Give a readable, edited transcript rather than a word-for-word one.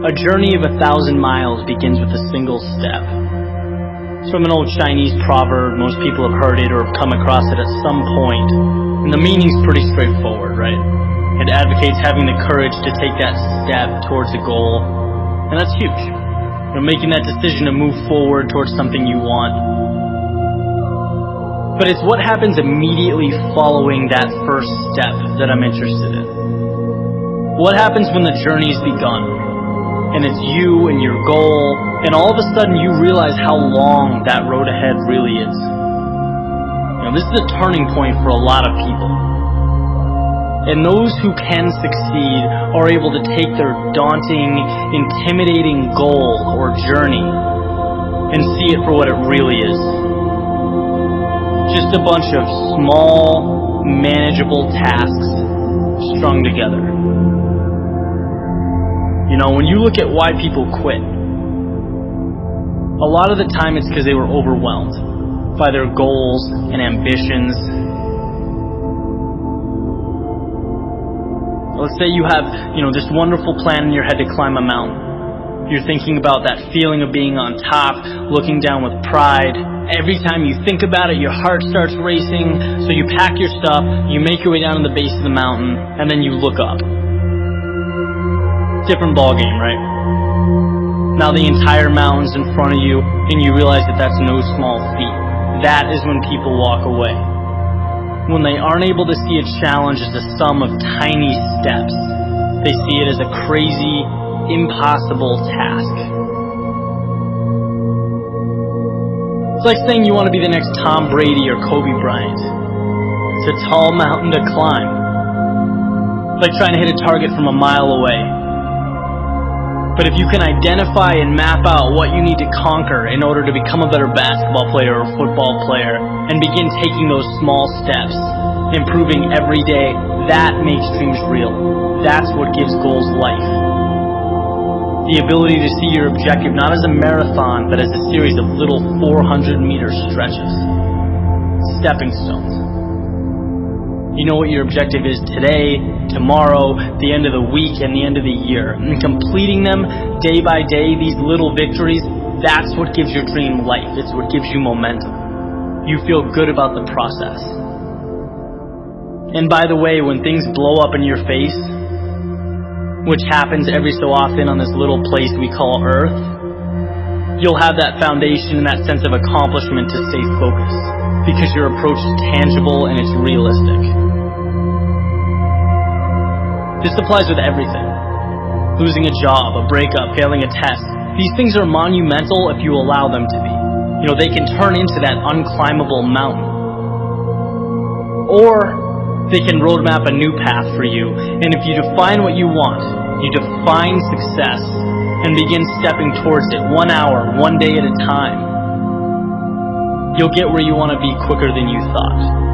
A journey of 1,000 miles begins with a single step. It's from an old Chinese proverb. Most people have heard it or have come across it at some point. And the meaning's pretty straightforward, right? It advocates having the courage to take that step towards a goal. And that's huge. Making that decision to move forward towards something you want. But it's what happens immediately following that first step that I'm interested in. What happens when the journey's begun? And it's you and your goal, and all of a sudden you realize how long that road ahead really is. This is a turning point for a lot of people. And those who can succeed are able to take their daunting, intimidating goal or journey and see it for what it really is. Just a bunch of small, manageable tasks strung together. When you look at why people quit, a lot of the time it's because they were overwhelmed by their goals and ambitions. Let's say you have, this wonderful plan in your head to climb a mountain. You're thinking about that feeling of being on top, looking down with pride. Every time you think about it, your heart starts racing. So you pack your stuff, you make your way down to the base of the mountain, and then you look up. Different ball game, right? Now the entire mountain's in front of you, and you realize that that's no small feat. That is when people walk away. When they aren't able to see a challenge as a sum of tiny steps, they see it as a crazy, impossible task. It's like saying you want to be the next Tom Brady or Kobe Bryant. It's a tall mountain to climb. It's like trying to hit a target from a mile away. But if you can identify and map out what you need to conquer in order to become a better basketball player or football player and begin taking those small steps, improving every day, that makes dreams real. That's what gives goals life. The ability to see your objective not as a marathon, but as a series of little 400-meter stretches. Stepping stones. You know what your objective is today, tomorrow, the end of the week, and the end of the year. And completing them day by day, these little victories, that's what gives your dream life. It's what gives you momentum. You feel good about the process. And by the way, when things blow up in your face, which happens every so often on this little place we call Earth, you'll have that foundation and that sense of accomplishment to stay focused, because your approach is tangible and it's realistic. This applies with everything. Losing a job, a breakup, failing a test. These things are monumental if you allow them to be. They can turn into that unclimbable mountain. Or they can roadmap a new path for you. And if you define what you want, you define success and begin stepping towards it 1 hour, 1 day at a time, you'll get where you want to be quicker than you thought.